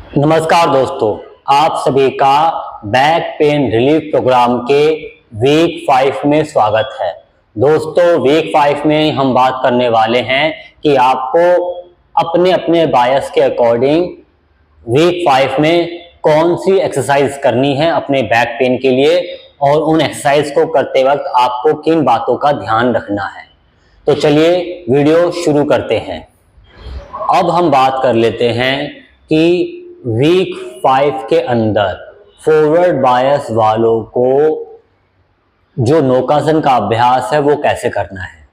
नमस्कार दोस्तों, आप सभी का बैक पेन रिलीफ प्रोग्राम के वीक 5 में स्वागत है। दोस्तों, वीक 5 में हम बात करने वाले हैं कि आपको अपने अपने बायस के अकॉर्डिंग वीक 5 में कौन सी एक्सरसाइज करनी है अपने बैक पेन के लिए और उन एक्सरसाइज को करते वक्त आपको किन बातों का ध्यान रखना है। तो चलिए वीडियो शुरू करते हैं। अब हम बात कर लेते हैं कि वीक 5 के अंदर फॉरवर्ड बायस वालों को जो नौकासन का अभ्यास है वो कैसे करना है।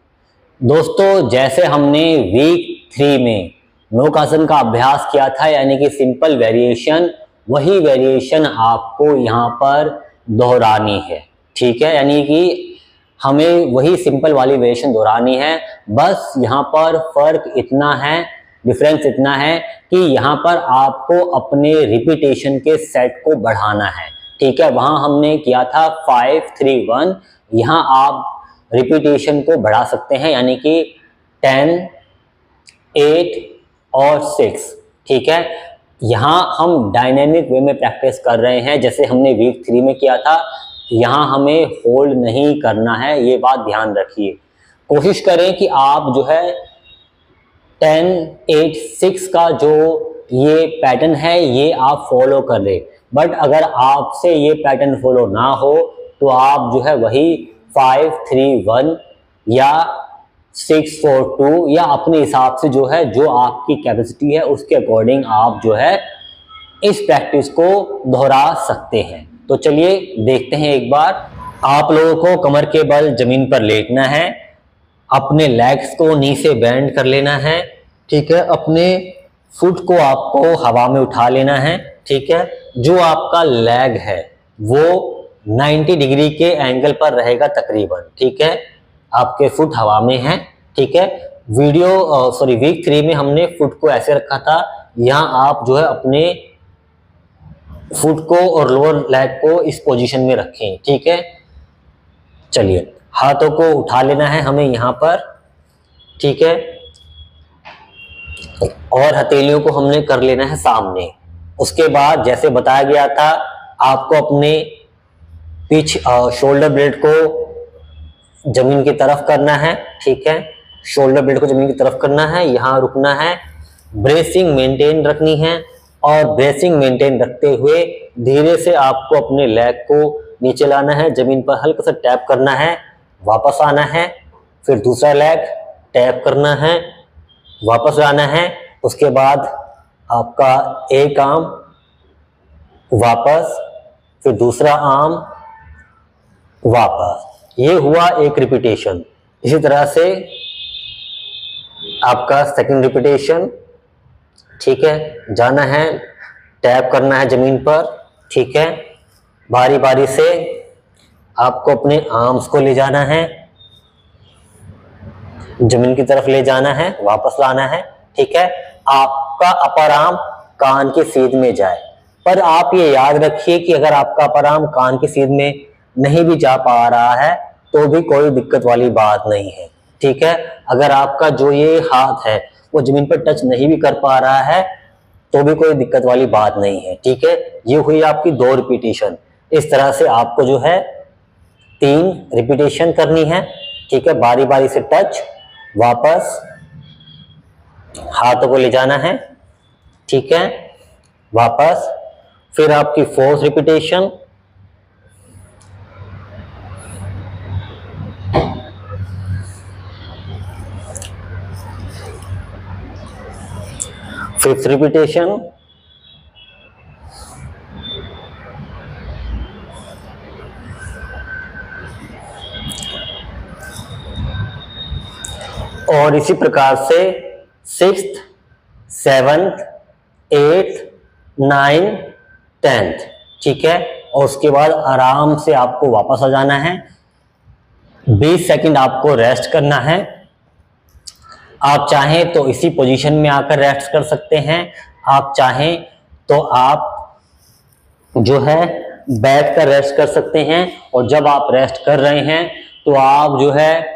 दोस्तों, जैसे हमने वीक 3 में नौकासन का अभ्यास किया था, यानी कि सिंपल वेरिएशन, वही वेरिएशन आपको यहाँ पर दोहरानी है। ठीक है, यानी कि हमें वही सिंपल वाली वेरिएशन दोहरानी है। बस यहाँ पर फर्क इतना है, डिफरेंस इतना है कि यहाँ पर आपको अपने रिपीटेशन के सेट को बढ़ाना है। ठीक है, वहां हमने किया था 5, 3, 1। यहाँ आप रिपीटेशन को बढ़ा सकते हैं, यानी कि 10, 8 और 6। ठीक है, यहाँ हम डायनेमिक वे में प्रैक्टिस कर रहे हैं, जैसे हमने वीक 3 में किया था। यहाँ हमें होल्ड नहीं करना है, ये बात ध्यान रखिए। कोशिश करें कि आप जो है 10, 8, 6 का जो ये पैटर्न है ये आप फॉलो कर ले। बट अगर आपसे ये पैटर्न फॉलो ना हो तो आप जो है वही 5, 3, 1 या 6, 4, 2 या अपने हिसाब से जो है, जो आपकी कैपेसिटी है उसके अकॉर्डिंग आप जो है इस प्रैक्टिस को दोहरा सकते हैं। तो चलिए देखते हैं एक बार। आप लोगों को कमर के बल जमीन पर लेटना है, अपने लेग्स को नी से बेंड कर लेना है। ठीक है, अपने फुट को आपको हवा में उठा लेना है। ठीक है, जो आपका लेग है वो 90 डिग्री के एंगल पर रहेगा तकरीबन। ठीक है, आपके फुट हवा में है। ठीक है, वीक 3 में हमने फुट को ऐसे रखा था। यहाँ आप जो है अपने फुट को और लोअर लेग को इस पोजीशन में रखें। ठीक है, चलिए हाथों को उठा लेना है हमें यहाँ पर। ठीक है, और हथेलियों को हमने कर लेना है सामने। उसके बाद जैसे बताया गया था, आपको अपने शोल्डर ब्लेड को जमीन की तरफ करना है। ठीक है, शोल्डर ब्लेड को जमीन की तरफ करना है, यहाँ रुकना है, ब्रेसिंग मेंटेन रखनी है। और ब्रेसिंग मेंटेन रखते हुए धीरे से आपको अपने लेग को नीचे लाना है, जमीन पर हल्का सा टैप करना है, वापस आना है, फिर दूसरा लेग टैप करना है, वापस लाना है। उसके बाद आपका एक आर्म वापस, फिर दूसरा आर्म वापस। ये हुआ एक रिपीटेशन। इसी तरह से आपका सेकंड रिपीटेशन। ठीक है, जाना है, टैप करना है जमीन पर। ठीक है, बारी बारी से आपको अपने आर्म्स को ले जाना है, जमीन की तरफ ले जाना है, वापस लाना है। ठीक है, आपका अपर आर्म कान की सीध में जाए। पर आप ये याद रखिए कि अगर आपका अपर आर्म कान की सीध में नहीं भी जा पा रहा है तो भी कोई दिक्कत वाली बात नहीं है। ठीक है, अगर आपका जो ये हाथ है वो जमीन पर टच नहीं भी कर पा रहा है तो भी कोई दिक्कत वाली बात नहीं है। ठीक है, ये हुई आपकी 2 रिपीटेशन। इस तरह से आपको जो है 3 रिपीटेशन करनी है। ठीक है, बारी बारी से टच, वापस, हाथों को ले जाना है। ठीक है, वापस, फिर आपकी 4th रिपीटेशन। Fifth repetition. और इसी प्रकार से 6th, 7th, 8th, 9th, 10th। ठीक है, और उसके बाद आराम से आपको वापस आ जाना है। 20 सेकंड आपको रेस्ट करना है। आप चाहें तो इसी पोजीशन में आकर रेस्ट कर सकते हैं, आप चाहें तो आप जो है बैठ कर रेस्ट कर सकते हैं। और जब आप रेस्ट कर रहे हैं तो आप जो है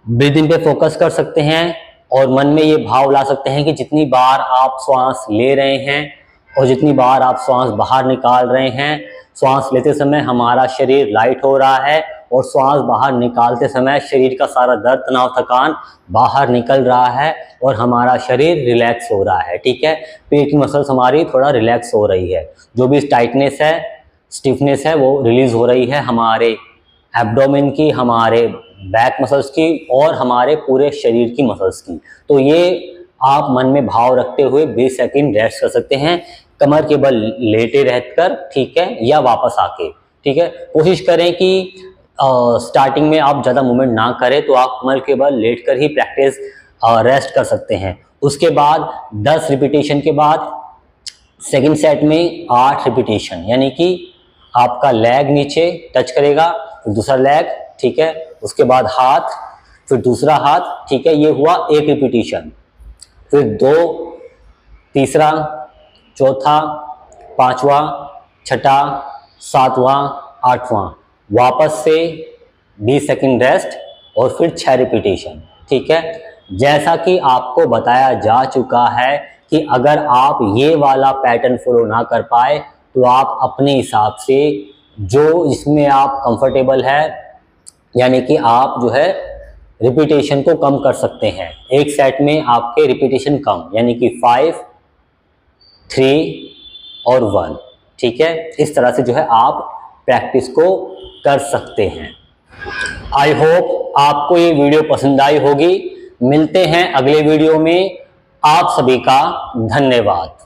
ब्रीदिंग पे फोकस कर सकते हैं और मन में ये भाव ला सकते हैं कि जितनी बार आप श्वास ले रहे हैं और जितनी बार आप श्वास बाहर निकाल रहे हैं, श्वास लेते समय हमारा शरीर लाइट हो रहा है और श्वास बाहर निकालते समय शरीर का सारा दर्द, तनाव, थकान बाहर निकल रहा है और हमारा शरीर रिलैक्स हो रहा है। ठीक है, पेट की मसल्स हमारी थोड़ा रिलैक्स हो रही है, जो भी टाइटनेस है, स्टिफनेस है, वो रिलीज हो रही है हमारे एब्डोमेन की, हमारे बैक मसल्स की और हमारे पूरे शरीर की मसल्स की। तो ये आप मन में भाव रखते हुए 20 सेकंड रेस्ट कर सकते हैं, कमर के बल लेटे रहकर, ठीक है, या वापस आके। ठीक है, कोशिश करें कि स्टार्टिंग में आप ज़्यादा मूवमेंट ना करें, तो आप कमर के बल लेट कर ही प्रैक्टिस रेस्ट कर सकते हैं। उसके बाद 10 रिपीटेशन के बाद सेकंड सेट में 8 रिपीटेशन, यानी कि आपका लेग नीचे टच करेगा, फिर दूसरा लेग, ठीक है, उसके बाद हाथ, फिर दूसरा हाथ, ठीक है, ये हुआ 1 रिपीटेशन, फिर 2, तीसरा, चौथा, पांचवा, छठा, सातवां, आठवां, वापस से 20 सेकंड रेस्ट और फिर 6 रिपीटेशन। ठीक है, जैसा कि आपको बताया जा चुका है कि अगर आप ये वाला पैटर्न फॉलो ना कर पाए तो आप अपने हिसाब से जो इसमें आप कंफर्टेबल है, यानी कि आप जो है रिपीटेशन को कम कर सकते हैं। एक सेट में आपके रिपीटेशन कम, यानी कि 5, 3 और 1। ठीक है, इस तरह से जो है आप प्रैक्टिस को कर सकते हैं। आई होप आपको ये वीडियो पसंद आई होगी। मिलते हैं अगले वीडियो में। आप सभी का धन्यवाद।